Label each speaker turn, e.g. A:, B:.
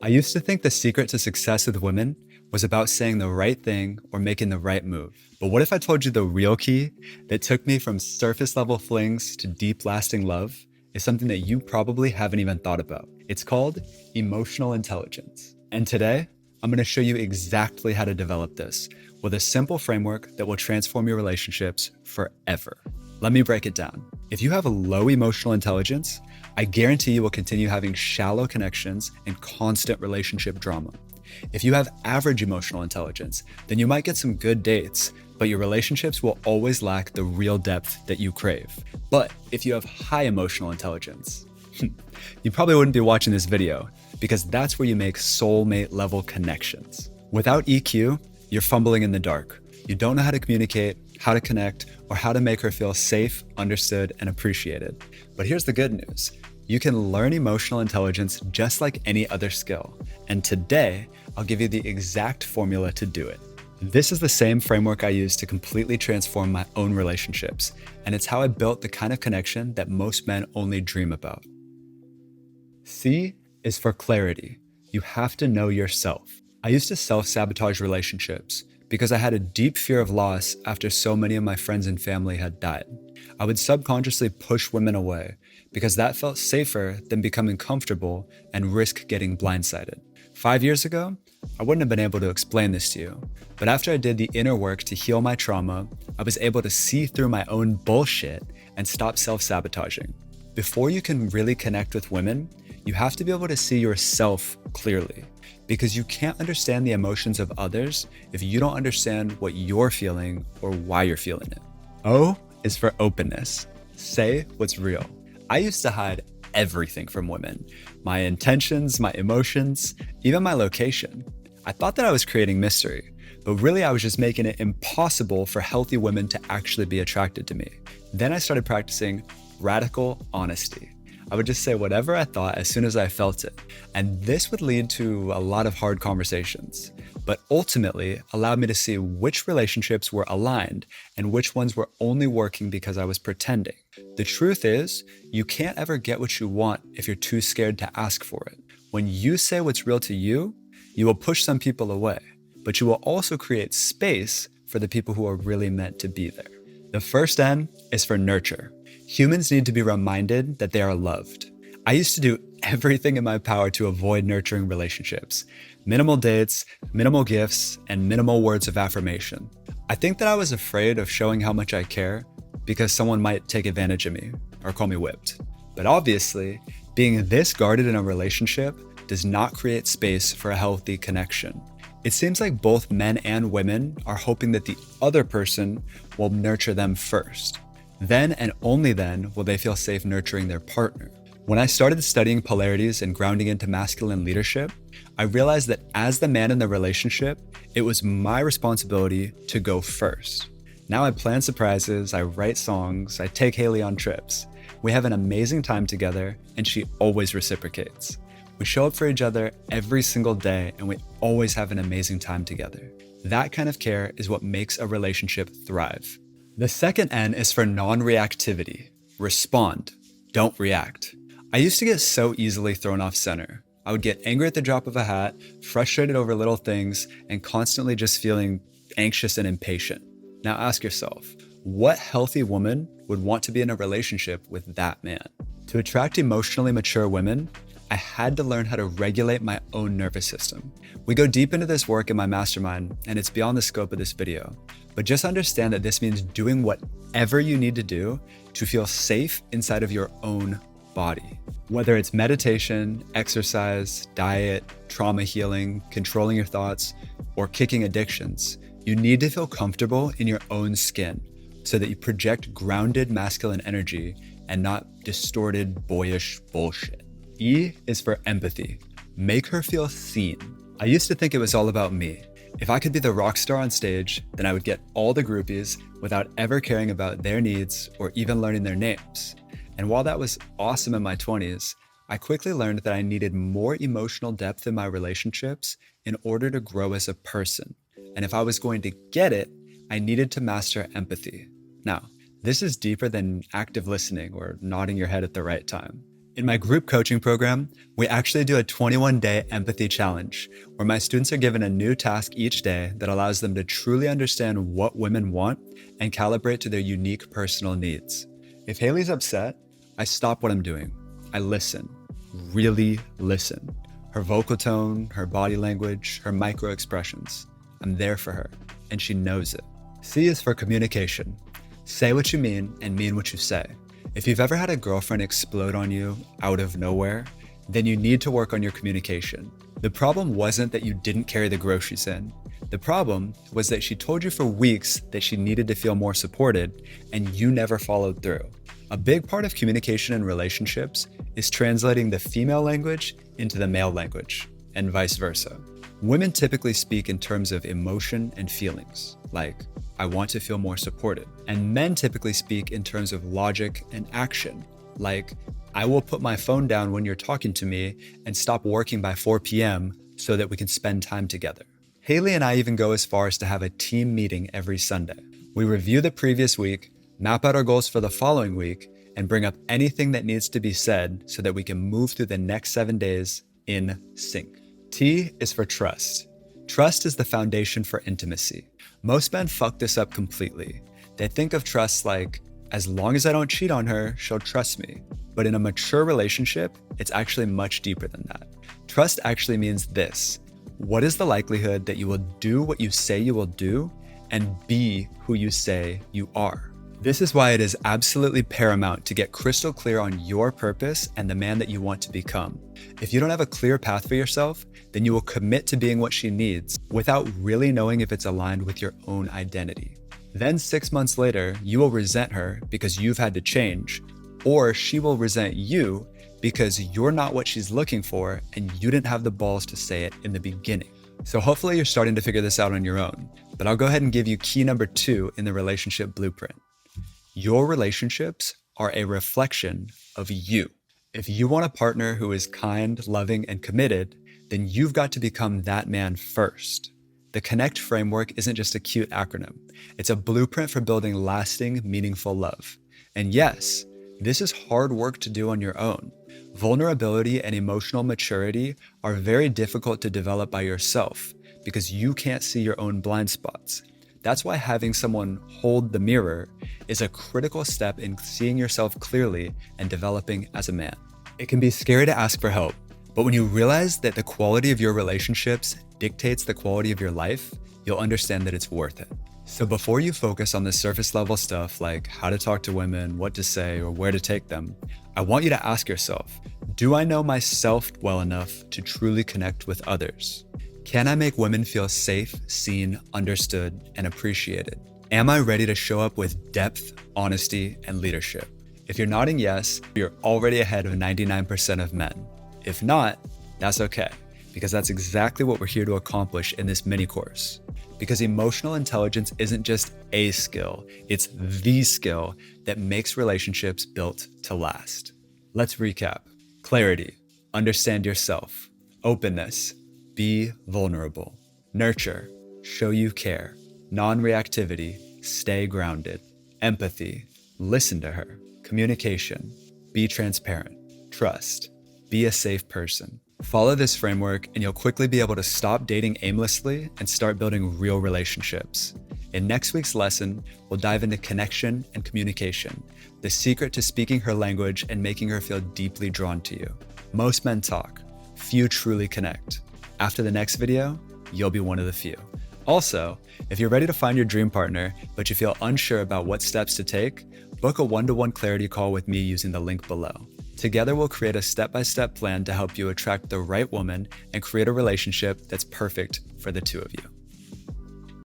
A: I used to think the secret to success with women was about saying the right thing or making the right move. But what if I told you the real key that took me from surface level flings to deep lasting love is something that you probably haven't even thought about? It's called emotional intelligence. And today, I'm going to show you exactly how to develop this with a simple framework that will transform your relationships forever. Let me break it down. If you have a low emotional intelligence, I guarantee you will continue having shallow connections and constant relationship drama. If you have average emotional intelligence, then you might get some good dates, but your relationships will always lack the real depth that you crave. But if you have high emotional intelligence, you probably wouldn't be watching this video because that's where you make soulmate level connections. Without EQ, you're fumbling in the dark. You don't know how to communicate, how to connect, or how to make her feel safe, understood, and appreciated. But here's the good news. You can learn emotional intelligence just like any other skill. And today, I'll give you the exact formula to do it. This is the same framework I use to completely transform my own relationships. And it's how I built the kind of connection that most men only dream about. C is for clarity. You have to know yourself. I used to self-sabotage relationships because I had a deep fear of loss after so many of my friends and family had died. I would subconsciously push women away because that felt safer than becoming comfortable and risk getting blindsided. 5 years ago, I wouldn't have been able to explain this to you, but after I did the inner work to heal my trauma, I was able to see through my own bullshit and stop self-sabotaging. Before you can really connect with women, you have to be able to see yourself clearly, because you can't understand the emotions of others if you don't understand what you're feeling or why you're feeling it. O is for openness. Say what's real. I used to hide everything from women. My intentions, my emotions, even my location. I thought that I was creating mystery, but really I was just making it impossible for healthy women to actually be attracted to me. Then I started practicing radical honesty. I would just say whatever I thought as soon as I felt it. And this would lead to a lot of hard conversations, but ultimately allowed me to see which relationships were aligned and which ones were only working because I was pretending. The truth is, you can't ever get what you want if you're too scared to ask for it. When you say what's real to you, you will push some people away, but you will also create space for the people who are really meant to be there. The first N is for nurture. Humans need to be reminded that they are loved. I used to do everything in my power to avoid nurturing relationships. Minimal dates, minimal gifts, and minimal words of affirmation. I think that I was afraid of showing how much I care because someone might take advantage of me or call me whipped. But obviously, being this guarded in a relationship does not create space for a healthy connection. It seems like both men and women are hoping that the other person will nurture them first. Then and only then will they feel safe nurturing their partner. When I started studying polarities and grounding into masculine leadership, I realized that as the man in the relationship, it was my responsibility to go first. Now I plan surprises, I write songs, I take Haley on trips. We have an amazing time together and she always reciprocates. We show up for each other every single day and we always have an amazing time together. That kind of care is what makes a relationship thrive. The second N is for non-reactivity. Respond, don't react. I used to get so easily thrown off center. I would get angry at the drop of a hat, frustrated over little things, and constantly just feeling anxious and impatient. Now ask yourself, what healthy woman would want to be in a relationship with that man? To attract emotionally mature women, I had to learn how to regulate my own nervous system. We go deep into this work in my mastermind, and it's beyond the scope of this video. But just understand that this means doing whatever you need to do to feel safe inside of your own body. Whether it's meditation, exercise, diet, trauma healing, controlling your thoughts, or kicking addictions, you need to feel comfortable in your own skin so that you project grounded masculine energy and not distorted, boyish bullshit. E is for empathy. Make her feel seen. I used to think it was all about me. If I could be the rock star on stage, then I would get all the groupies without ever caring about their needs or even learning their names. And while that was awesome in my 20s, I quickly learned that I needed more emotional depth in my relationships in order to grow as a person. And if I was going to get it, I needed to master empathy. Now, this is deeper than active listening or nodding your head at the right time. In my group coaching program, we actually do a 21-day empathy challenge where my students are given a new task each day that allows them to truly understand what women want and calibrate to their unique personal needs. If Haley's upset, I stop what I'm doing. I listen, really listen. Her vocal tone, her body language, her micro expressions. I'm there for her, and she knows it. C is for communication. Say what you mean and mean what you say. If you've ever had a girlfriend explode on you out of nowhere, then you need to work on your communication. The problem wasn't that you didn't carry the groceries in. The problem was that she told you for weeks that she needed to feel more supported, and you never followed through. A big part of communication in relationships is translating the female language into the male language, and vice versa. Women typically speak in terms of emotion and feelings, like, I want to feel more supported. And men typically speak in terms of logic and action, like, I will put my phone down when you're talking to me and stop working by 4 p.m. so that we can spend time together. Haley and I even go as far as to have a team meeting every Sunday. We review the previous week, map out our goals for the following week, and bring up anything that needs to be said so that we can move through the next 7 days in sync. T is for trust. Trust is the foundation for intimacy. Most men fuck this up completely. They think of trust like, as long as I don't cheat on her, she'll trust me. But in a mature relationship, it's actually much deeper than that. Trust actually means this. What is the likelihood that you will do what you say you will do and be who you say you are? This is why it is absolutely paramount to get crystal clear on your purpose and the man that you want to become. If you don't have a clear path for yourself, then you will commit to being what she needs without really knowing if it's aligned with your own identity. Then 6 months later, you will resent her because you've had to change, or she will resent you because you're not what she's looking for and you didn't have the balls to say it in the beginning. So hopefully you're starting to figure this out on your own, but I'll go ahead and give you key number 2 in the relationship blueprint. Your relationships are a reflection of you. If you want a partner who is kind, loving, and committed, then you've got to become that man first. The CONNECT framework isn't just a cute acronym. It's a blueprint for building lasting, meaningful love. And yes, this is hard work to do on your own. Vulnerability and emotional maturity are very difficult to develop by yourself because you can't see your own blind spots. That's why having someone hold the mirror is a critical step in seeing yourself clearly and developing as a man. It can be scary to ask for help, but when you realize that the quality of your relationships dictates the quality of your life, you'll understand that it's worth it. So before you focus on the surface level stuff like how to talk to women, what to say, or where to take them, I want you to ask yourself, do I know myself well enough to truly connect with others? Can I make women feel safe, seen, understood, and appreciated? Am I ready to show up with depth, honesty, and leadership? If you're nodding yes, you're already ahead of 99% of men. If not, that's okay, because that's exactly what we're here to accomplish in this mini course. Because emotional intelligence isn't just a skill, it's the skill that makes relationships built to last. Let's recap. Clarity, understand yourself. Openness, be vulnerable. Nurture, show you care. Non-reactivity, stay grounded. Empathy, listen to her. Communication, be transparent. Trust, be a safe person. Follow this framework and you'll quickly be able to stop dating aimlessly and start building real relationships. In next week's lesson, we'll dive into connection and communication, the secret to speaking her language and making her feel deeply drawn to you. Most men talk, few truly connect. After the next video, you'll be one of the few. Also, if you're ready to find your dream partner, but you feel unsure about what steps to take, book a one-to-one clarity call with me using the link below. Together, we'll create a step-by-step plan to help you attract the right woman and create a relationship that's perfect for the two of you.